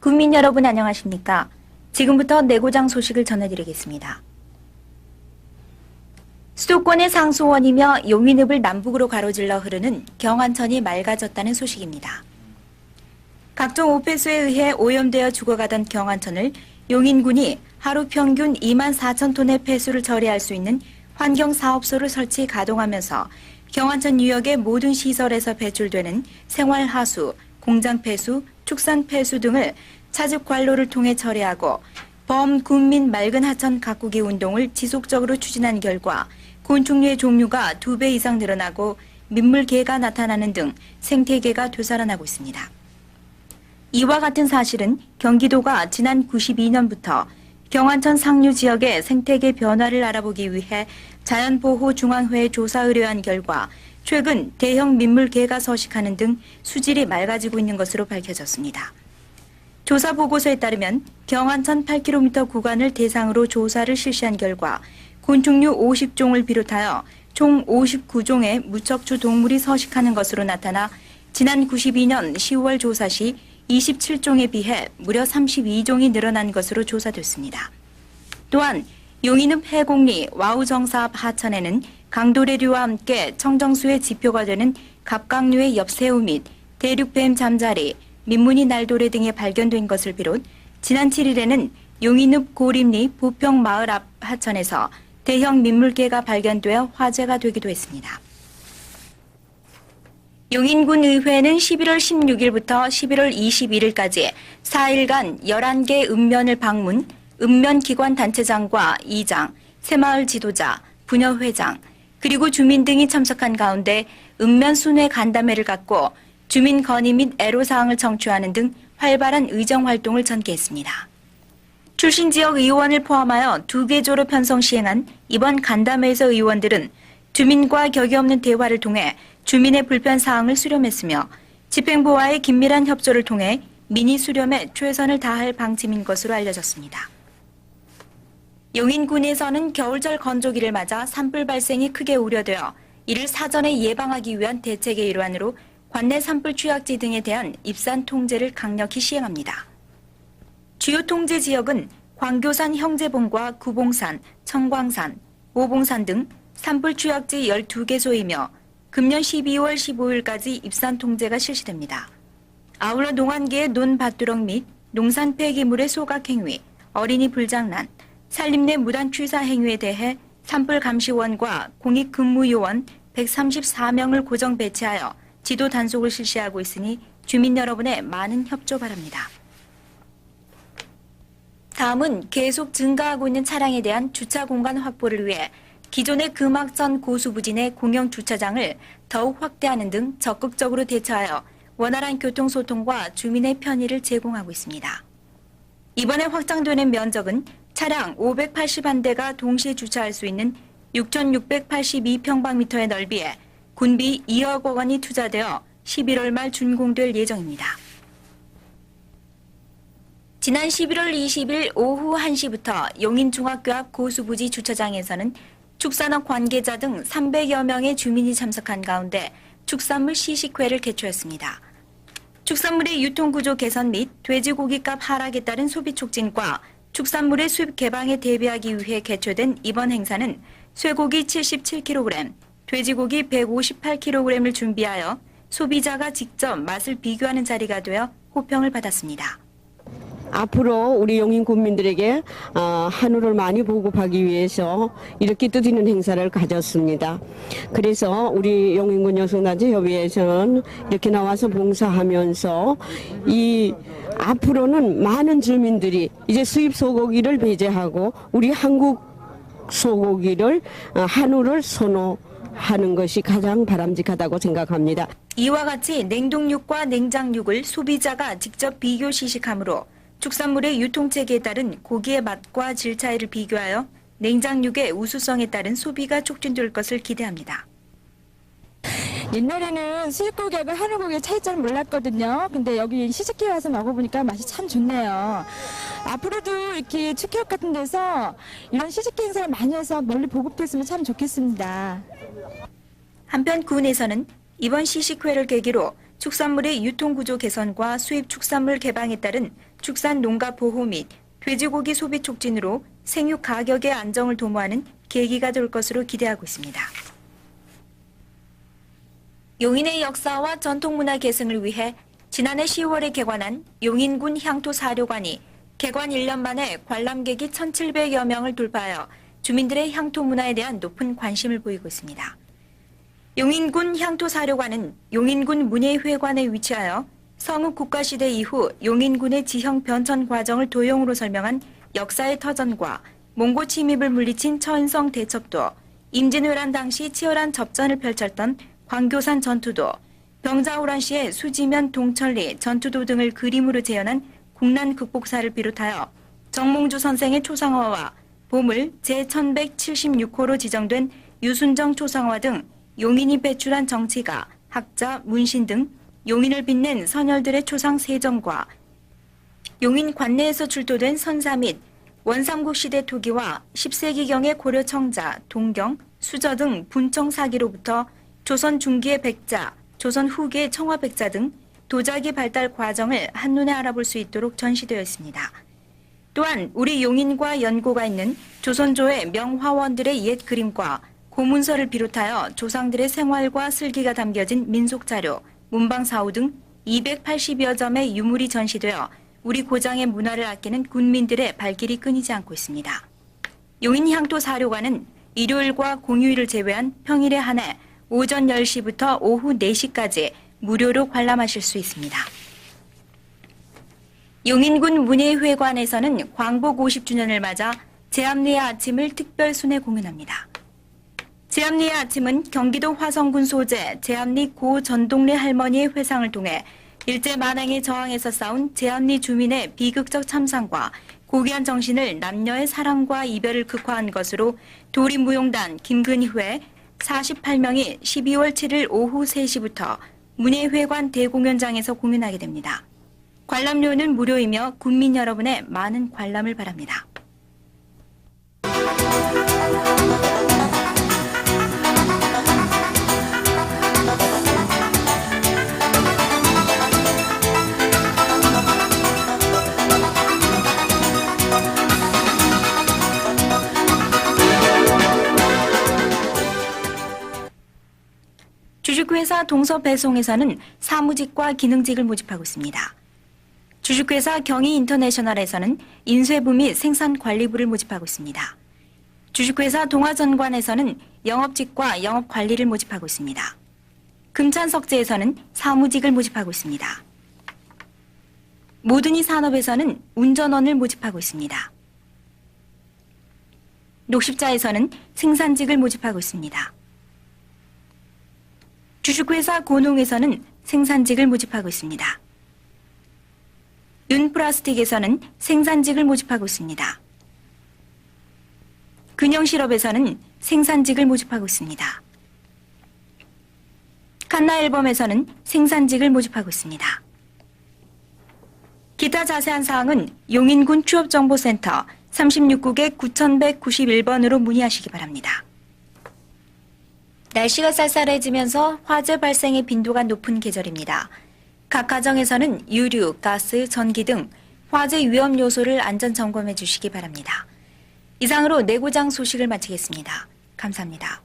국민 여러분 안녕하십니까? 지금부터 내고장 소식을 전해드리겠습니다. 수도권의 상수원이며 용인읍을 남북으로 가로질러 흐르는 경안천이 맑아졌다는 소식입니다. 각종 오폐수에 의해 오염되어 죽어가던 경안천을 용인군이 하루 평균 24,000톤의 폐수를 처리할 수 있는 환경사업소를 설치 가동하면서 경안천 유역의 모든 시설에서 배출되는 생활하수, 공장폐수, 축산폐수 등을 차즙 관로를 통해 처리하고 범군민 맑은 하천 가꾸기 운동을 지속적으로 추진한 결과 곤충류의 종류가 2배 이상 늘어나고 민물개가 나타나는 등 생태계가 되살아나고 있습니다. 이와 같은 사실은 경기도가 지난 92년부터 경안천 상류 지역의 생태계 변화를 알아보기 위해 자연보호중앙회에 조사 의뢰한 결과 최근 대형 민물개가 서식하는 등 수질이 맑아지고 있는 것으로 밝혀졌습니다. 조사 보고서에 따르면 경안천 8km 구간을 대상으로 조사를 실시한 결과 곤충류 50종을 비롯하여 총 59종의 무척추 동물이 서식하는 것으로 나타나 지난 92년 10월 조사 시 27종에 비해 무려 32종이 늘어난 것으로 조사됐습니다. 또한 용인읍 해곡리 와우정사읍 하천에는 강도래류와 함께 청정수의 지표가 되는 갑각류의 엽새우 및 대륙뱀 잠자리, 민무늬 날도래 등이 발견된 것을 비롯 지난 7일에는 용인읍 고림리 보평마을 앞 하천에서 대형 민물개가 발견되어 화제가 되기도 했습니다. 용인군 의회는 11월 16일부터 11월 21일까지 4일간 11개 읍면을 방문, 읍면기관 단체장과 이장, 새마을 지도자, 부녀회장, 그리고 주민 등이 참석한 가운데 읍면 순회 간담회를 갖고 주민 건의 및 애로사항을 청취하는 등 활발한 의정활동을 전개했습니다. 출신 지역 의원을 포함하여 2개 조로 편성 시행한 이번 간담회에서 의원들은 주민과 격이 없는 대화를 통해 주민의 불편사항을 수렴했으며 집행부와의 긴밀한 협조를 통해 민의 수렴에 최선을 다할 방침인 것으로 알려졌습니다. 용인군에서는 겨울철 건조기를 맞아 산불 발생이 크게 우려되어 이를 사전에 예방하기 위한 대책의 일환으로 관내 산불 취약지 등에 대한 입산 통제를 강력히 시행합니다. 주요 통제 지역은 광교산 형제봉과 구봉산, 청광산, 오봉산 등 산불 취약지 12개소이며 금년 12월 15일까지 입산 통제가 실시됩니다. 아울러 농한기의 논밭두렁 및 농산 폐기물의 소각 행위, 어린이 불장난, 산림 내 무단 취사 행위에 대해 산불 감시원과 공익 근무 요원 134명을 고정 배치하여 지도 단속을 실시하고 있으니 주민 여러분의 많은 협조 바랍니다. 다음은 계속 증가하고 있는 차량에 대한 주차 공간 확보를 위해 기존의 금악천 고수부진의 공영 주차장을 더욱 확대하는 등 적극적으로 대처하여 원활한 교통소통과 주민의 편의를 제공하고 있습니다. 이번에 확장되는 면적은 차량 581대가 동시에 주차할 수 있는 6,682평방미터의 넓이에 군비 2억 원이 투자되어 11월 말 준공될 예정입니다. 지난 11월 20일 오후 1시부터 용인중학교 앞 고수부지 주차장에서는 축산업 관계자 등 300여 명의 주민이 참석한 가운데 축산물 시식회를 개최했습니다. 축산물의 유통구조 개선 및 돼지고기값 하락에 따른 소비 촉진과 축산물의 수입 개방에 대비하기 위해 개최된 이번 행사는 쇠고기 77kg, 돼지고기 158kg을 준비하여 소비자가 직접 맛을 비교하는 자리가 되어 호평을 받았습니다. 앞으로 우리 용인 국민들에게 한우를 많이 보급하기 위해서 이렇게 뜻있는 행사를 가졌습니다. 그래서 우리 용인군 여성단체협의회에서는 이렇게 나와서 봉사하면서 앞으로는 많은 주민들이 이제 수입 소고기를 배제하고 우리 한국 소고기를 한우를 선호하는 것이 가장 바람직하다고 생각합니다. 이와 같이 냉동육과 냉장육을 소비자가 직접 비교 시식하므로 축산물의 유통체계에 따른 고기의 맛과 질 차이를 비교하여 냉장육의 우수성에 따른 소비가 촉진될 것을 기대합니다. 옛날에는 수입고기하고 한우고기의 차이점을 몰랐거든요. 근데 여기 시식회 와서 먹어보니까 맛이 참 좋네요. 앞으로도 이렇게 축협 같은 데서 이런 시식회 행사를 많이 해서 널리 보급됐으면 참 좋겠습니다. 한편 군에서는 이번 시식회를 계기로 축산물의 유통구조 개선과 수입 축산물 개방에 따른 축산 농가 보호 및 돼지고기 소비 촉진으로 생육 가격의 안정을 도모하는 계기가 될 것으로 기대하고 있습니다. 용인의 역사와 전통문화 계승을 위해 지난해 10월에 개관한 용인군 향토사료관이 개관 1년 만에 관람객이 1,700여 명을 돌파하여 주민들의 향토 문화에 대한 높은 관심을 보이고 있습니다. 용인군 향토사료관은 용인군 문예회관에 위치하여 성읍 국가시대 이후 용인군의 지형 변천 과정을 도형으로 설명한 역사의 터전과 몽고 침입을 물리친 처은성 대첩도, 임진왜란 당시 치열한 접전을 펼쳤던 광교산 전투도, 병자호란 시의 수지면 동천리 전투도 등을 그림으로 재현한 국난 극복사를 비롯하여 정몽주 선생의 초상화와 보물 제1176호로 지정된 유순정 초상화 등 용인이 배출한 정치가, 학자, 문신 등 용인을 빛낸 선열들의 초상 3점과 용인 관내에서 출토된 선사 및 원삼국 시대 토기와 10세기경의 고려 청자, 동경, 수저 등 분청 사기로부터 조선 중기의 백자, 조선 후기의 청화백자 등 도자기 발달 과정을 한눈에 알아볼 수 있도록 전시되어 있습니다. 또한 우리 용인과 연고가 있는 조선조의 명화원들의 옛 그림과 고문서를 비롯하여 조상들의 생활과 슬기가 담겨진 민속자료, 문방사후 등 280여 점의 유물이 전시되어 우리 고장의 문화를 아끼는 군민들의 발길이 끊이지 않고 있습니다. 용인향토사료관은 일요일과 공휴일을 제외한 평일에 한해 오전 10시부터 오후 4시까지 무료로 관람하실 수 있습니다. 용인군 문예회관에서는 광복 50주년을 맞아 제암리의 아침을 특별 순회 공연합니다. 제암리의 아침은 경기도 화성군 소재 제암리 고 전동래 할머니의 회상을 통해 일제 만행에 저항해서 싸운 제암리 주민의 비극적 참상과 고귀한 정신을 남녀의 사랑과 이별을 극화한 것으로 도립무용단 김근희회 48명이 12월 7일 오후 3시부터 문예회관 대공연장에서 공연하게 됩니다. 관람료는 무료이며 군민 여러분의 많은 관람을 바랍니다. 주식회사 동서배송에서는 사무직과 기능직을 모집하고 있습니다. 주식회사 경희인터내셔널에서는 인쇄부 및 생산관리부를 모집하고 있습니다. 주식회사 동아전관에서는 영업직과 영업관리를 모집하고 있습니다. 금찬석재에서는 사무직을 모집하고 있습니다. 모든이 산업에서는 운전원을 모집하고 있습니다. 녹십자에서는 생산직을 모집하고 있습니다. 주식회사 고농에서는 생산직을 모집하고 있습니다. 윤플라스틱에서는 생산직을 모집하고 있습니다. 근영실업에서는 생산직을 모집하고 있습니다. 칸나앨범에서는 생산직을 모집하고 있습니다. 기타 자세한 사항은 용인군 취업정보센터 36국에 9191번으로 문의하시기 바랍니다. 날씨가 쌀쌀해지면서 화재 발생의 빈도가 높은 계절입니다. 각 가정에서는 유류, 가스, 전기 등 화재 위험 요소를 안전 점검해 주시기 바랍니다. 이상으로 내고장 소식을 마치겠습니다. 감사합니다.